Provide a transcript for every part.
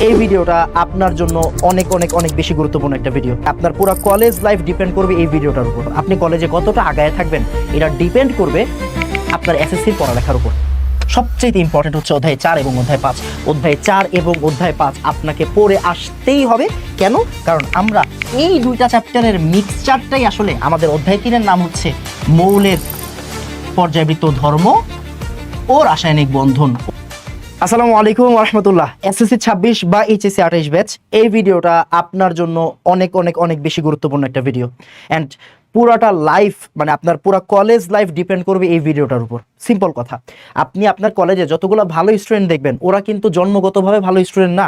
এই ভিডিওটা আপনার জন্য অনেক অনেক অনেক বেশি গুরুত্বপূর্ণ একটা ভিডিও। আপনার পুরো কলেজ লাইফ ডিপেন্ড করবে এই ভিডিওটার উপর। আপনি কলেজে কতটা আগায় থাকবেন এটা ডিপেন্ড করবে আপনার এসএসসির পড়ালেখার উপর। সবচেয়ে ইম্পর্টেন্ট হচ্ছে অধ্যায় 4 এবং অধ্যায় 5। অধ্যায় 4 এবং অধ্যায় 5 আপনাকে পড়ে আসতেই হবে। কেন? কারণ আমরা এই দুইটা চ্যাপ্টারের মিক্সচারটাই আসলে আমাদের অধ্যায় 3 এর নাম হচ্ছে মৌলের পর্যায়বৃত্ত ধর্ম ও রাসায়নিক বন্ধন। আসসালামু আলাইকুম ওয়া রাহমাতুল্লাহ। এসএসসি 26 বা এইচএসসি 28 ব্যাচ, এই ভিডিওটা আপনার জন্য অনেক অনেক অনেক বেশি গুরুত্বপূর্ণ একটা ভিডিও। অ্যান্ড পুরাটা লাইফ মানে আপনার পুরো কলেজ লাইফ ডিপেন্ড করবে এই ভিডিওটার উপর। সিম্পল কথা, আপনি আপনার কলেজে যতগুলো ভালো স্টুডেন্ট দেখবেন ওরা কিন্তু জন্মগতভাবে ভালো স্টুডেন্ট না।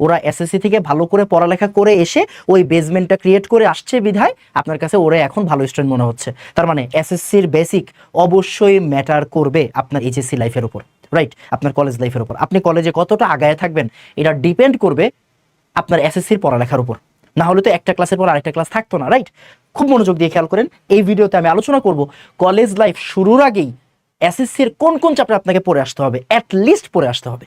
ওরা এসএসসি থেকে ভালো করে পড়ালেখা করে এসে ওই বেসমেন্টটা ক্রিয়েট করে আসছে বিধায় আপনার কাছে ওরা এখন ভালো স্টুডেন্ট মনে হচ্ছে। তার মানে এসএসসির বেসিক অবশ্যই ম্যাটার করবে আপনার এইচএসসি লাইফের উপর, রাইট? আপনার কলেজ লাইফের উপর। আপনি কলেজে কতটা আগায় থাকবেন এটা ডিপেন্ড করবে আপনার এসএসসির পড়ালেখার উপর। না হলে তো একটা ক্লাসের পর আরেকটা ক্লাস থাকতো না, রাইট? খুব মনোযোগ দিয়ে খেয়াল করেন। এই ভিডিওতে আমি আলোচনা করব কলেজ লাইফ শুরুর আগেই এসএসসির কোন কোন চ্যাপ্টার আপনাকে পড়ে আসতে হবে, অ্যাটলিস্ট পড়ে আসতে হবে।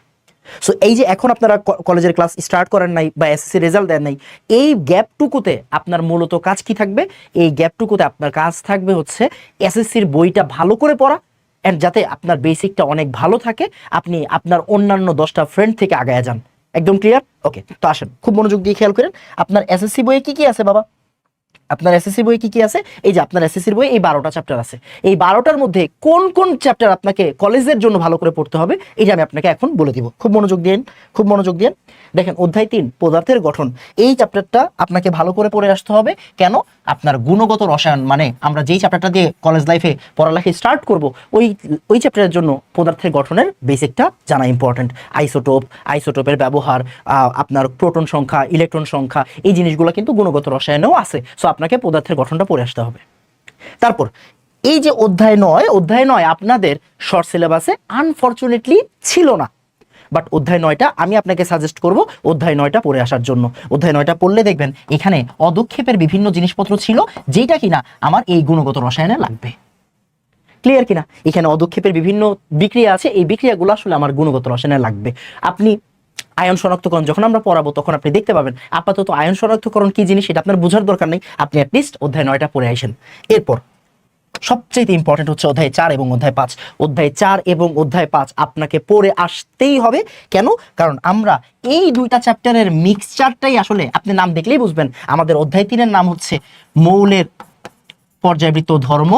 সো এই যে এখন আপনারা কলেজের ক্লাস স্টার্ট করেন নাই বা এসএসসি রেজাল্ট দেন নাই, এই গ্যাপটুকুতে আপনার মূলত কাজ কি থাকবে? এই গ্যাপটুকুতে আপনার কাজ থাকবে হচ্ছে এসএসসির বইটা ভালো করে পড়া, অ্যান্ড যাতে আপনার বেসিকটা অনেক ভালো থাকে, আপনি আপনার অন্যান্য 10টা ফ্রেন্ড থেকে আগায় যান। একদম ক্লিয়ার? ওকে, তো আসেন খুব মনোযোগ দিয়ে খেয়াল করেন। আপনার এসএসসি বইয়ে কি কি আছে বাবা? আপনার এসএসসি বই কি কি আছে? এই যে আপনার এসএসসির বই এই 12টা চ্যাপ্টার আছে। এই 12টার মধ্যে কোন কোন চ্যাপ্টার আপনাকে কলেজের জন্য ভালো করে পড়তে হবে এটা আমি আপনাকে এখন বলে দিব। খুব মনোযোগ দিন, খুব মনোযোগ দিন। দেখেন, অধ্যায় 3 পদার্থের গঠন, এই চ্যাপ্টারটা আপনাকে ভালো করে পড়ে আসতে হবে। কেন? আপনার গুণগত রসায়ন মানে আমরা যেই চ্যাপ্টারটা দিয়ে কলেজ লাইফে পড়ালেখা স্টার্ট করব ওই চ্যাপ্টারের জন্য পদার্থের গঠনের বেসিকটা জানা ইম্পর্টেন্ট। আইসোটোপের ব্যবহার, আপনার প্রোটন সংখ্যা, ইলেকট্রন সংখ্যা, এই জিনিসগুলো কিন্তু গুণগত রসায়নেও আছে। সো আপনাকে পদার্থের গঠনটা পড়ে আসতে হবে। তারপর এই যে অধ্যায় 9 আপনাদের শর্ট সিলেবাসে আনফরচুনেটলি ছিল না, বাট অধ্যায় 9টা আমি আপনাকে সাজেস্ট করব অধ্যায় 9টা পড়ে আসার জন্য। অধ্যায় 9টা পড়লে দেখবেন এখানে অদক্ষেপের বিভিন্ন জিনিসপত্র ছিল যেটা কিনা আমার এই গুণগত রসায়নে লাগবে। ক্লিয়ার কিনা? এখানে অদক্ষেপের বিভিন্ন বিক্রিয়া আছে, এই বিক্রিয়াগুলো আসলে আমার গুণগত রসায়নে লাগবে। আপনি আয়ন শনাক্তকরণ যখন আমরা পড়াবো তখন আপনি দেখতে পাবেন। আপাতত আয়ন শনাক্তকরণ কি জিনিস এটা আপনার বোঝার দরকার নেই, আপনি অ্যাটলিস্ট অধ্যায় 9টা পড়ে আসেন। এরপর সবচেয়ে ইম্পর্টেন্ট হচ্ছে অধ্যায় 4 এবং অধ্যায় 5। অধ্যায় 4 এবং অধ্যায় 5 আপনাকে পড়ে আসতেই হবে। কেন? কারণ আমরা এই দুইটা চ্যাপ্টারের মিক্সচারটাই আসলে আপনি নাম দেখলেই বুঝবেন আমাদের অধ্যায় 3 এর নাম হচ্ছে মৌলের পর্যায়বৃত্ত ধর্ম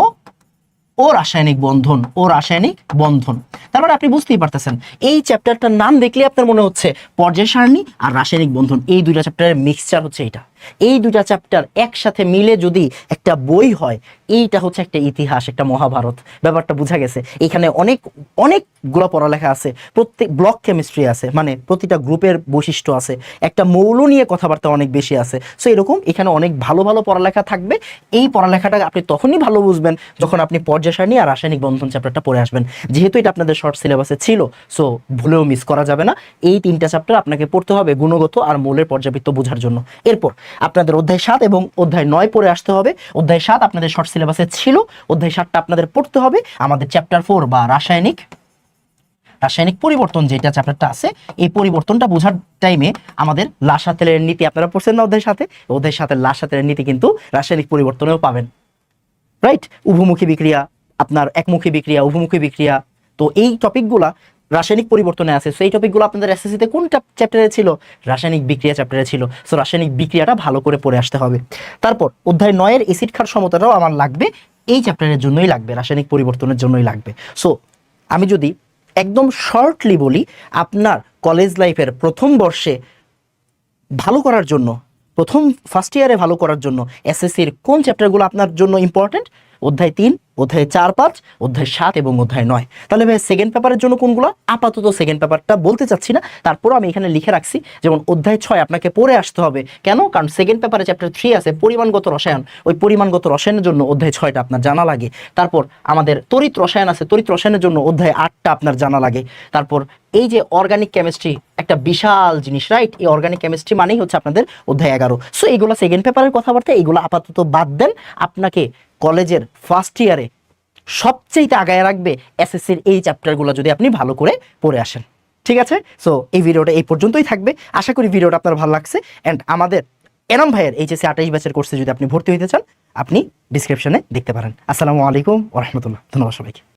ও রাসায়নিক বন্ধন। তারপরে আপনি বুঝতেই পারতেছেন এই চ্যাপ্টারটার নাম দেখলে আপনার মনে হচ্ছে পর্যায় সারণী আর রাসায়নিক বন্ধন, এই দুইটা চ্যাপ্টারের মিক্সচার হচ্ছে এটা। এই দুইটা চ্যাপ্টার একসাথে মিলে যদি একটা বই হয়, এইটা হচ্ছে একটা ইতিহাস, একটা মহাভারত। ব্যাপারটা বোঝা গেছে? এখানে অনেকগুলো পড়ালেখা আছে, প্রত্যেক ব্লক কেমিস্ট্রি আছে, মানে প্রতিটা গ্রুপের বৈশিষ্ট্য আছে, একটা মৌল নিয়ে কথাবার্তা অনেক বেশি আছে। সো এরকম এখানে অনেক ভালো ভালো পড়ালেখা থাকবে। এই পড়ালেখাটা আপনি তখনই ভালো বুঝবেন যখন আপনি পর্যায় সারণী আর রাসায়নিক বন্ধন চ্যাপ্টারটা পড়ে আসবেন। যেহেতু এটা আপনাদের শর্ট সিলেবাসে ছিল, সো ভুলেও মিস করা যাবে না। এই 3টা চ্যাপ্টার আপনাকে পড়তে হবে গুণগত আর মৌলের পর্যাবৃত্ত বোঝার জন্য। এরপর আপনাদের অধ্যায় 7 এবং অধ্যায় 9 পড়ে আসতে হবে। অধ্যায় 7 আপনাদের শর্ট সিলেবাসে ছিল, অধ্যায় 7টা আপনাদের পড়তে হবে। আমাদের চ্যাপ্টার 4 বা রাসায়নিক পরিবর্তন যেটা চ্যাপ্টারটা আছে, এই পরিবর্তনটা বোঝার টাইমে আমাদের লাসাতেলের নীতি আপনারা পড়ছেন না অধ্যায় 7-এ? অধ্যায় 7-এর লাসাতেলের নীতি কিন্তু রাসায়নিক পরিবর্তনেও পাবেন, রাইট? উভমুখী বিক্রিয়া, আপনার একমুখী বিক্রিয়া, উভমুখী বিক্রিয়া, তো এই টপিকগুলা রাসায়নিক পরিবর্তনে আছে। সো এই টপিকগুলো আপনাদের এসএসসিতে কোন চ্যাপ্টারে ছিল? রাসায়নিক বিক্রিয়া চ্যাপ্টারে ছিল। সো রাসায়নিক বিক্রিয়াটা ভালো করে পড়ে আসতে হবে। তারপর অধ্যায় 9-এর এসিড ক্ষার সমতাটাও আমার লাগবে, এই চ্যাপ্টারের জন্যই লাগবে, রাসায়নিক পরিবর্তনের জন্যই লাগবে। সো আমি যদি একদম শর্টলি বলি, আপনার কলেজ লাইফের প্রথম বর্ষে ভালো করার জন্য, ফার্স্ট ইয়ারে ভালো করার জন্য এসএসসির কোন চ্যাপ্টারগুলো আপনার জন্য ইম্পর্টেন্ট? অধ্যায় 3, অধ্যায় 4, 5, অধ্যায় 7 এবং অধ্যায় 9। তাহলে ভাই সেকেন্ড পেপারের জন্য কোনগুলো? আপাতত সেকেন্ড পেপারটা বলতে চাচ্ছি না, তারপরও আমি এখানে লিখে রাখছি। যেমন অধ্যায় 6 আপনাকে পড়ে আসতে হবে। কেন? কারণ সেকেন্ড পেপারে চ্যাপ্টার 3 আছে পরিমাণগত রসায়ন, ওই পরিমাণগত রসায়নের জন্য অধ্যায় 6টা আপনার জানা লাগে। তারপর আমাদের তড়িৎ রসায়ন আছে, তড়িৎ রসায়নের জন্য অধ্যায় 8টা আপনার জানা লাগে। তারপর এই যে অর্গানিক কেমিস্ট্রি একটা বিশাল জিনিস, রাইট? এই অর্গানিক কেমিস্ট্রি মানেই হচ্ছে আপনাদের অধ্যায় 11। সো এইগুলো সেকেন্ড পেপারের কথাবার্তা, এইগুলো আপাতত বাদ দেন। আপনাকে কলেজের ফার্স্ট ইয়ারে সবচেয়ে আগায় রাখবে এসএসসির এই চ্যাপ্টারগুলো যদি আপনি ভালো করে পড়ে আসেন। ঠিক আছে, সো এই ভিডিওটা এই পর্যন্তই থাকবে। আশা করি ভিডিওটা আপনার ভালো লাগছে। অ্যান্ড আমাদের এনাম ভাইয়ের এইচএসসি 28 ব্যাচের কোর্সে যদি আপনি ভর্তি হতে চান, আপনি ডিসক্রিপশনে দেখতে পারেন। আসসালামু আলাইকুম ওয়া রাহমাতুল্লাহ। ধন্যবাদ সবাইকে।